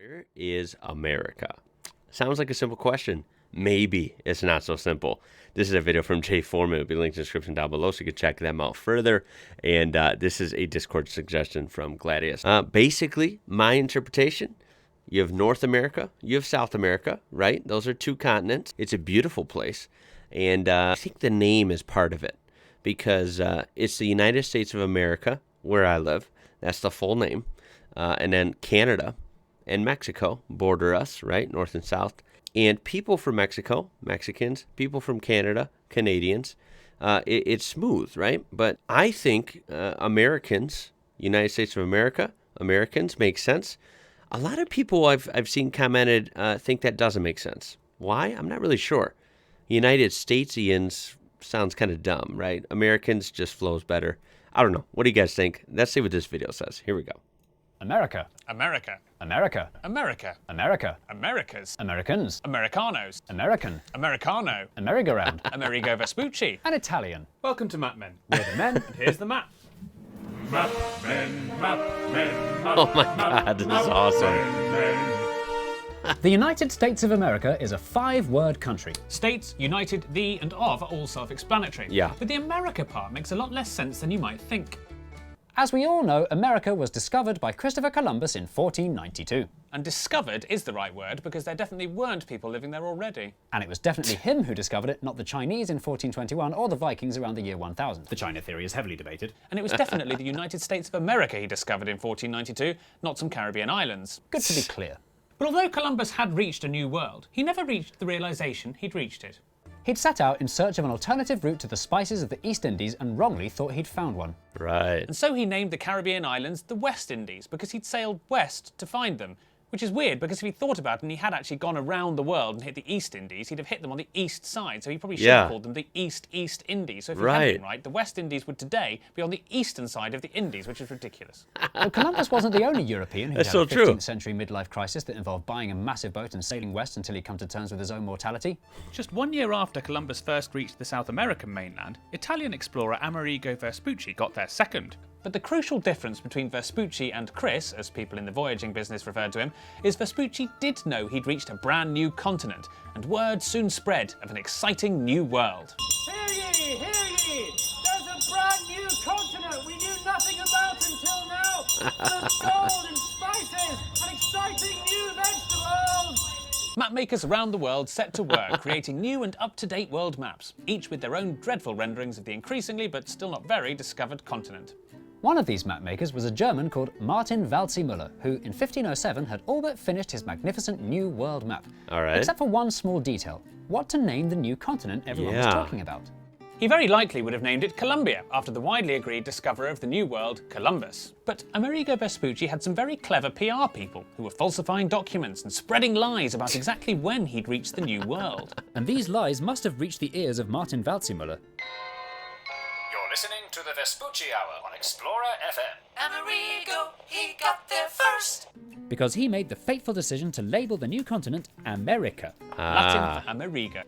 Where is America? Sounds like a simple question. Maybe it's not so simple. This is a video from Jay Foreman. It'll be linked in the description down below so you can check them out further. And this is a Discord suggestion from Gladius. Basically, my interpretation, you have North America, you have South America, right? Those are two continents. It's a beautiful place. And I think the name is part of it because it's the United States of America, where I live. That's the full name. And then Canada and Mexico border us, right? North and south. And people from Mexico, Mexicans, people from Canada, Canadians, it's smooth, right? But I think Americans, United States of America, Americans make sense. A lot of people I've seen commented think that doesn't make sense. Why? I'm not really sure. United Statesians sounds kind of dumb, right? Americans just flows better. I don't know. What do you guys think? Let's see what this video says. Here we go. America. America. America. America. America. Americas. Americans. Americanos. American. Americano. Amerigo-round. Amerigo Vespucci. And Italian. Welcome to Map Men. We're the men. And here's the map. Map Men, Map Men, Map Oh my God, this is awesome. The United States of America is a 5-word country. States, United, the, and of are all self-explanatory. Yeah. But the America part makes a lot less sense than you might think. As we all know, America was discovered by Christopher Columbus in 1492. And discovered is the right word because there definitely weren't people living there already. And it was definitely him who discovered it, not the Chinese in 1421 or the Vikings around the year 1000. The China theory is heavily debated. And it was definitely the United States of America he discovered in 1492, not some Caribbean islands. Good to be clear. But although Columbus had reached a new world, he never reached the realization he'd reached it. He'd set out in search of an alternative route to the spices of the East Indies and wrongly thought he'd found one. Right. And so he named the Caribbean islands the West Indies because he'd sailed west to find them. Which is weird because if he thought about it and he had actually gone around the world and hit the East Indies, he'd have hit them on the east side. So he probably should have called them the East Indies. So if he had been right, the West Indies would today be on the eastern side of the Indies, which is ridiculous. Well, Columbus wasn't the only European who had so a 15th century midlife crisis that involved buying a massive boat and sailing west until he'd come to terms with his own mortality. Just 1 year after Columbus first reached the South American mainland, Italian explorer Amerigo Vespucci got there second. But the crucial difference between Vespucci and Chris, as people in the voyaging business referred to him, is Vespucci did know he'd reached a brand new continent, and word soon spread of an exciting new world. Hear ye, hear ye! There's a brand new continent we knew nothing about until now, full of gold and spices and exciting new vegetables! Mapmakers around the world set to work creating new and up-to-date world maps, each with their own dreadful renderings of the increasingly but still not very discovered continent. One of these mapmakers was a German called Martin Wälzimüller, who in 1507 had all but finished his magnificent new world map. All right. Except for one small detail: what to name the new continent everyone was talking about. He very likely would have named it Columbia, after the widely agreed discoverer of the New World, Columbus. But Amerigo Vespucci had some very clever PR people who were falsifying documents and spreading lies about exactly when he'd reached the New World. And these lies must have reached the ears of Martin Wälzimüller. You're listening to the Vespucci Hour on Explorer FM. Amerigo, he got there first! Because he made the fateful decision to label the new continent America. Latin for Amerigo.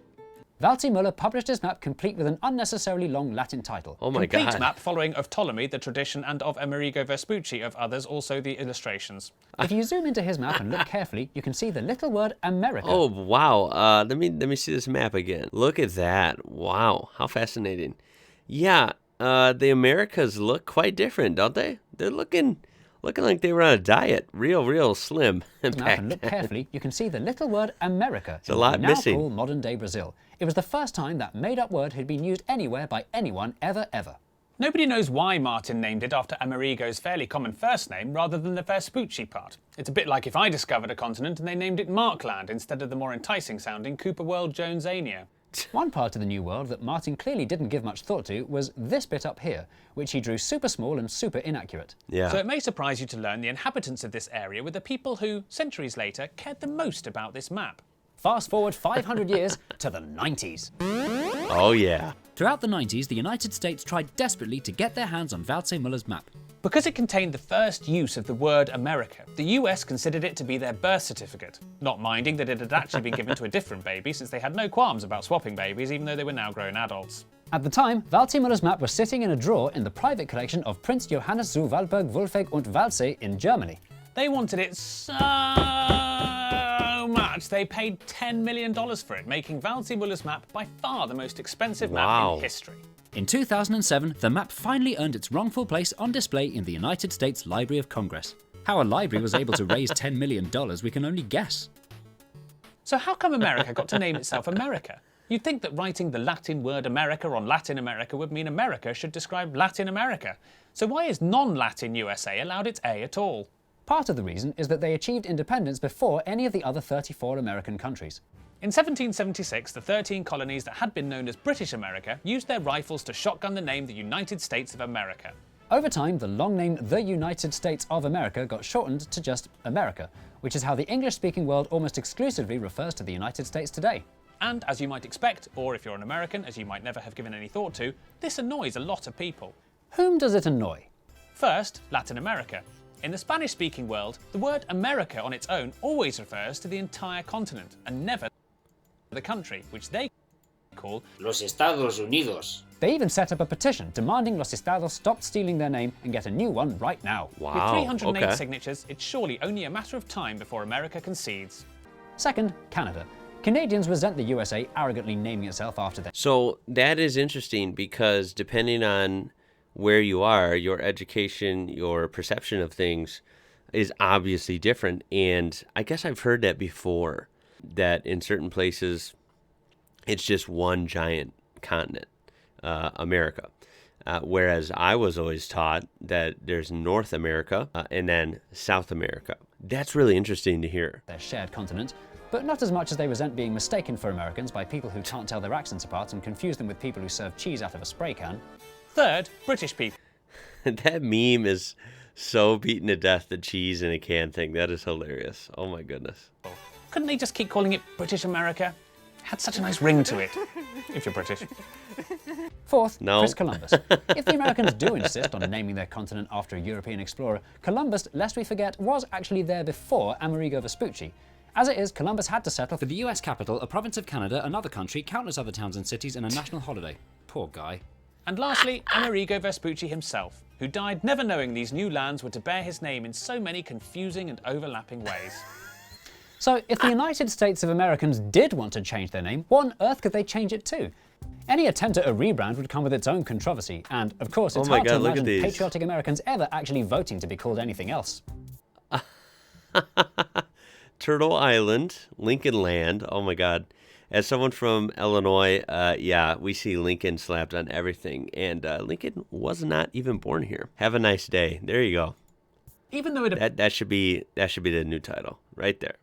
Wälzimüller published his map complete with an unnecessarily long Latin title. Oh my God. Complete map following of Ptolemy, the tradition, and of Amerigo Vespucci, of others, also the illustrations. If you zoom into his map and look carefully, you can see the little word America. Oh, wow. Let me see this map again. Look at that. Wow. How fascinating. Yeah, the Americas look quite different, don't they? They're looking like they were on a diet. Real slim. And look carefully, you can see the little word America. It's a lot now missing. Called modern-day Brazil. It was the first time that made-up word had been used anywhere by anyone ever. Nobody knows why Martin named it after Amerigo's fairly common first name rather than the Vespucci part. It's a bit like if I discovered a continent and they named it Markland instead of the more enticing-sounding Cooper World Jonesania. One part of the New World that Martin clearly didn't give much thought to was this bit up here, which he drew super small and super inaccurate. Yeah. So it may surprise you to learn the inhabitants of this area were the people who, centuries later, cared the most about this map. Fast forward 500 years to the 90s. Oh, yeah. Throughout the 90s, the United States tried desperately to get their hands on Wälzimüller's map. Because it contained the first use of the word America, the US considered it to be their birth certificate, not minding that it had actually been given to a different baby since they had no qualms about swapping babies even though they were now grown adults. At the time, Wälzimüller's map was sitting in a drawer in the private collection of Prince Johannes zu Walburg, Wolfegg und Waldsee in Germany. They wanted it so they paid $10 million for it, making Waldseemüller's map by far the most expensive map Wow. in history. In 2007, the map finally earned its wrongful place on display in the United States Library of Congress. How a library was able to raise $10 million, we can only guess. So how come America got to name itself America? You'd think that writing the Latin word America on Latin America would mean America should describe Latin America. So why is non-Latin USA allowed its A at all? Part of the reason is that they achieved independence before any of the other 34 American countries. In 1776, the 13 colonies that had been known as British America used their rifles to shotgun the name the United States of America. Over time, the long name The United States of America got shortened to just America, which is how the English-speaking world almost exclusively refers to the United States today. And as you might expect, or if you're an American, as you might never have given any thought to, this annoys a lot of people. Whom does it annoy? First, Latin America. In the Spanish-speaking world, the word America on its own always refers to the entire continent, and never the country, which they call Los Estados Unidos. They even set up a petition demanding Los Estados stop stealing their name and get a new one right now. Wow. With 308 okay. signatures, it's surely only a matter of time before America concedes. Second, Canada. Canadians resent the USA arrogantly naming itself after them. So that is interesting because depending on where you are, your education, your perception of things is obviously different. And I guess I've heard that before, that in certain places, it's just one giant continent, America. Whereas I was always taught that there's North America and then South America. That's really interesting to hear. Their shared continent, but not as much as they resent being mistaken for Americans by people who can't tell their accents apart and confuse them with people who serve cheese out of a spray can. Third, British people. That meme is so beaten to death, the cheese in a can thing. That is hilarious. Oh my goodness. Couldn't they just keep calling it British America? It had such a nice ring to it, if you're British. Fourth, No. Chris Columbus. If the Americans do insist on naming their continent after a European explorer, Columbus, lest we forget, was actually there before Amerigo Vespucci. As it is, Columbus had to settle for the US capital, a province of Canada, another country, countless other towns and cities, and a national holiday. Poor guy. And lastly, Amerigo Vespucci himself, who died never knowing these new lands were to bear his name in so many confusing and overlapping ways. So, if the United States of Americans did want to change their name, what on earth could they change it to? Any attempt at a rebrand would come with its own controversy, and of course it's Oh my hard God, to look at imagine these. patriotic Americans ever actually voting to be called anything else. Turtle Island, Lincoln Land. Oh my God. As someone from Illinois, yeah, we see Lincoln slapped on everything. And Lincoln was not even born here. Have a nice day. There you go. Even though it That should be the new title right there.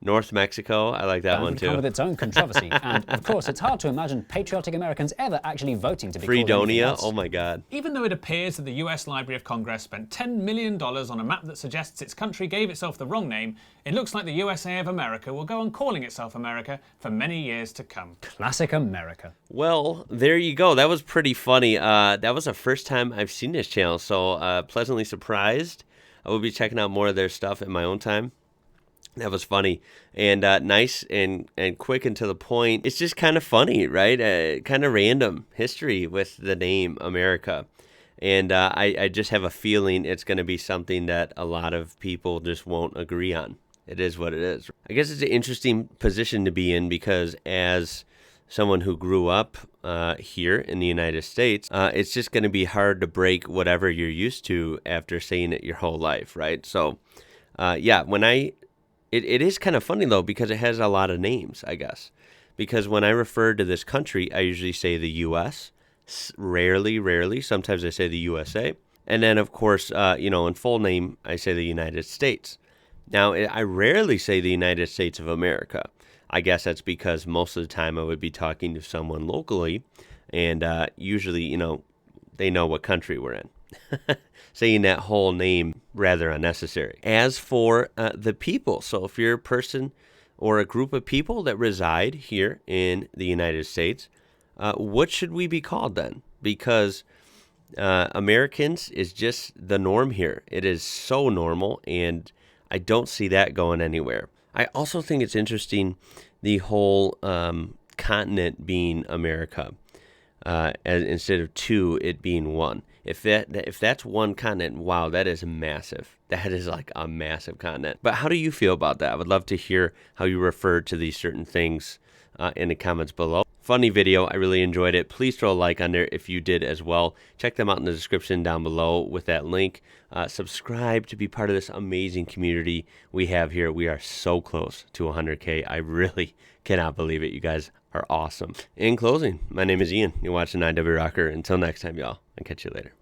North Mexico. I like that one would come too. with its own controversy, and of course it's hard to imagine patriotic Americans ever actually voting to be called anything Fredonia. else. Oh my God. Even though it appears that the US Library of Congress spent $10 million on a map that suggests its country gave itself the wrong name, it looks like the USA of America will go on calling itself America for many years to come. Classic America. Well, there you go. That was pretty funny. That was the first time I've seen this channel, so pleasantly surprised. I will be checking out more of their stuff in my own time. That was funny and nice and quick and to the point. It's just kind of funny, right? Kind of random history with the name America. And I just have a feeling it's going to be something that a lot of people just won't agree on. It is what it is. I guess it's an interesting position to be in because as someone who grew up here in the United States, it's just going to be hard to break whatever you're used to after saying it your whole life, right? So, yeah, It is kind of funny, though, because it has a lot of names, I guess. Because when I refer to this country, I usually say the U.S., rarely. Sometimes I say the USA. And then, of course, in full name, I say the United States. Now, I rarely say the United States of America. I guess that's because most of the time I would be talking to someone locally. And usually, they know what country we're in. Saying that whole name rather unnecessary. As for the people, so if you're a person or a group of people that reside here in the United States, what should we be called then? Because Americans is just the norm here. It is so normal, and I don't see that going anywhere. I also think it's interesting the whole continent being America. instead of 2, it being 1. If that's one continent, wow, that is massive. That is like a massive continent. But how do you feel about that? I would love to hear how you refer to these certain things in the comments below. Funny video. I really enjoyed it. Please throw a like on there if you did as well. Check them out in the description down below with that link. Subscribe to be part of this amazing community we have here. We are so close to 100K. I really cannot believe it. You guys are awesome. In closing, my name is Ian. You're watching IWrocker. Until next time, y'all. I'll catch you later.